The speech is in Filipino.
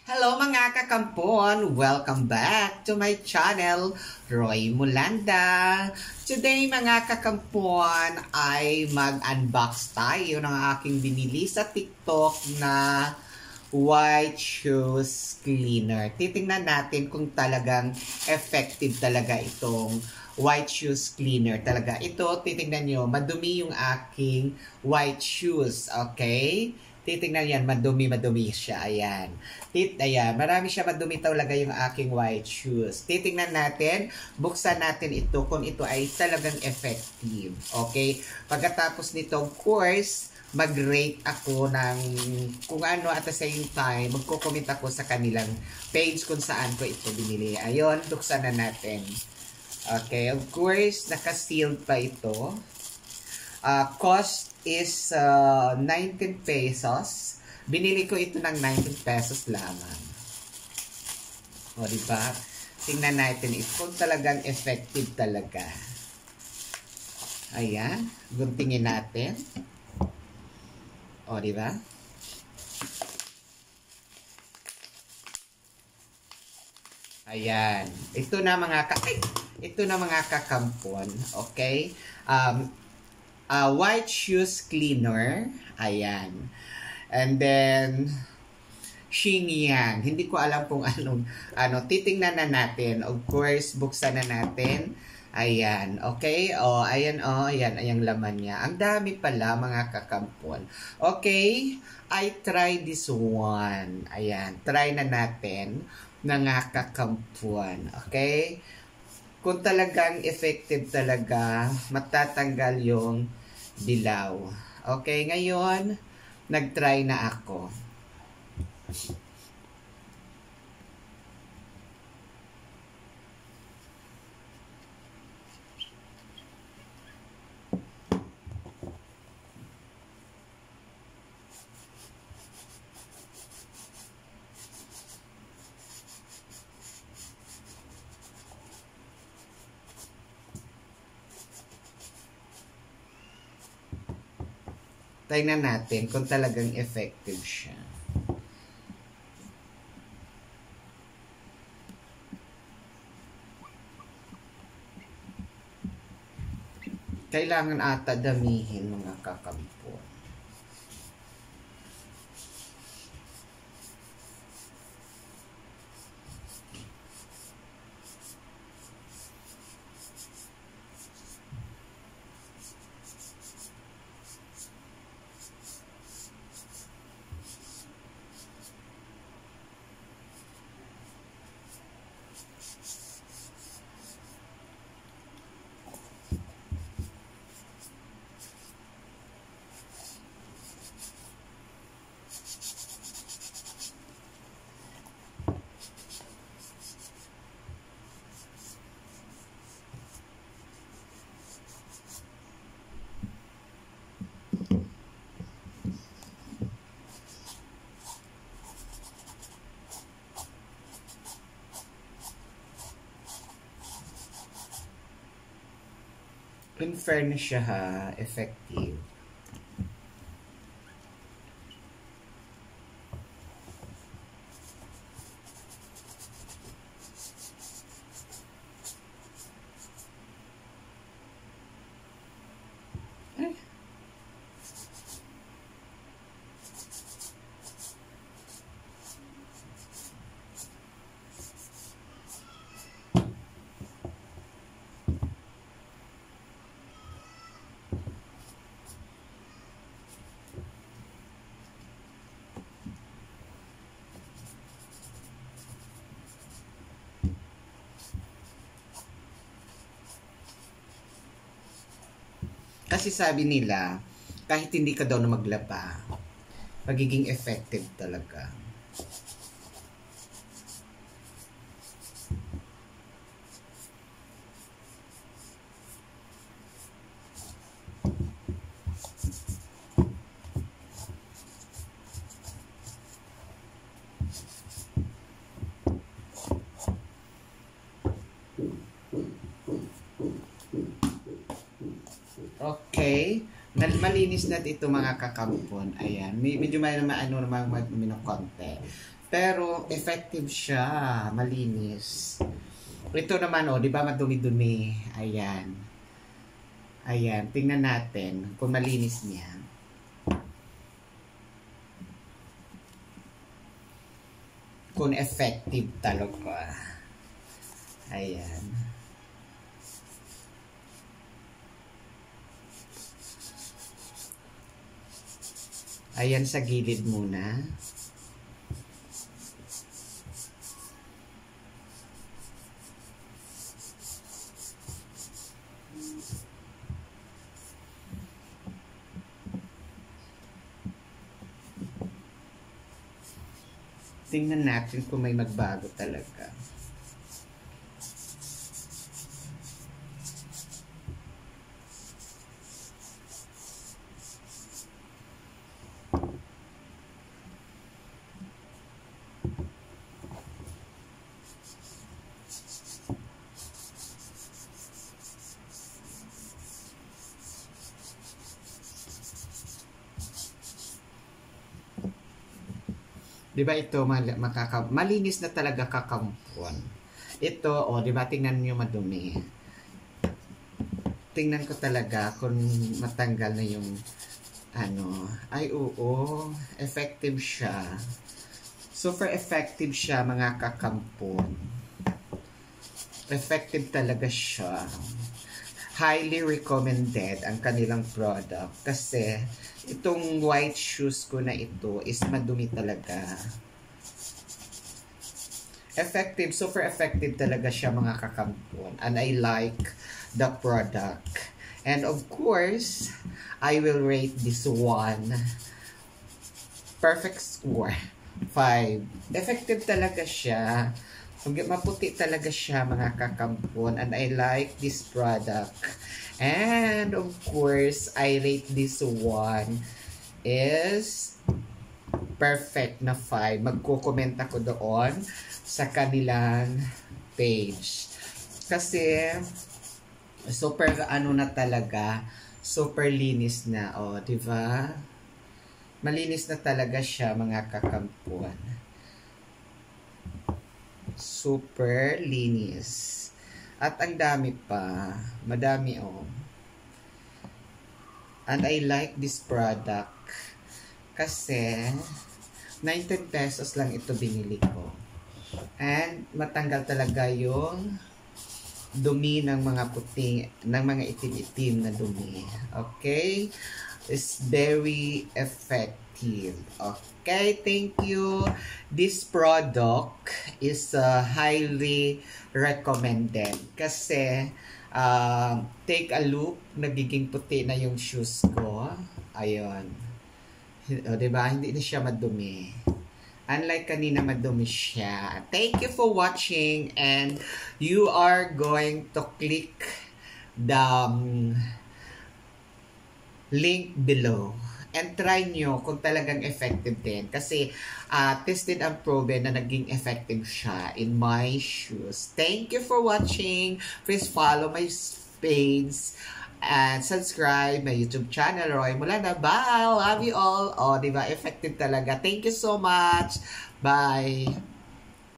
Hello mga kakampon! Welcome back to my channel, Roy Mulanda. Today mga kakampon ay mag-unbox tayo ng aking binili sa TikTok na white shoes cleaner. Titingnan natin kung talagang effective talaga itong white shoes cleaner. Talaga ito, titingnan nyo, madumi yung aking white shoes. Okay? Titingnan yan, madumi siya. Ayan. Ayan, marami siya madumi talaga yung aking white shoes. Titingnan natin, buksan natin ito kung ito ay talagang effective. Okay? Pagkatapos nito, of course, mag-rate ako ng kung ano at the same time, magko-comment ako sa kanilang page kung saan ko ito binili. Ayun, buksan na natin. Okay, of course, naka-sealed pa ito. Cost is 19 pesos. Binili ko ito ng 19 pesos lamang. O, diba? Tingnan natin ito kung talagang effective talaga. Ayan. Guntingin natin. O, diba? Ayan. Ito na mga kakampon. Okay? White shoes cleaner. Ayan. And then, Xingyang. Hindi ko alam kung titingnan na natin. Of course, buksan na natin. Ayan. Okay? Ayan yung laman niya. Ang dami pala, mga kakampon. Okay? I try this one. Ayan. Try na natin, mga kakampon. Okay? Kung talagang effective talaga, matatanggal yung dilaw. Okay, ngayon, nag-try na ako. Tingnan natin kung talagang effective siya. Kailangan ata damihin, mga kakampon. In fairness siya effective. Kasi sabi nila, kahit hindi ka daw na maglaba, magiging effective talaga. Okay. Malinis na ito, mga kakampon. Ayan. Medyo may naman ng konti. Pero effective siya, malinis. Ito naman di ba madumi-dumi. Ayan. Ayan, tingnan natin kung malinis niya. Kung effective talaga. Ayan. Ayan sa gilid muna. Tingnan natin kung may magbago talaga. Di ba ito, malinis na talaga kakampon. Ito, di ba, tingnan nyo madumi. Tingnan ko talaga kung matanggal na yung, ay oo, effective siya. Super effective siya, mga kakampon. Effective talaga siya. Highly recommended ang kanilang product kasi itong white shoes ko na ito is madumi talaga. Effective, super effective talaga siya, mga kakampon. And I like the product. And of course, I will rate this one perfect score 5. Effective talaga siya. Maputi talaga siya, mga kakampon. And I like this product. And of course, I rate this one is perfect na 5. Magko-comment ako doon sa kanilang page. Kasi super na talaga, super linis na. Di ba? Malinis na talaga siya, mga kakampon. Super linis. At ang dami pa. Madami And I like this product. Kasi 19 pesos lang ito binili ko. And matanggal talaga yung dumi ng mga puti, ng mga itim-itim na dumi. Okay? It's very effective. Okay, thank you. This product is highly recommended kasi take a look, nagiging puti na yung shoes ko. Ayun. Diba? Hindi na siya madumi. Unlike kanina, madumi siya. Thank you for watching, and you are going to click the link below and try nyo kung talagang effective din. Kasi tested and proven na naging effective siya in my shoes. Thank you for watching. Please follow my page and subscribe my YouTube channel, Roy Mulanda. Bye! Love you all. Diba? Effective talaga. Thank you so much. Bye!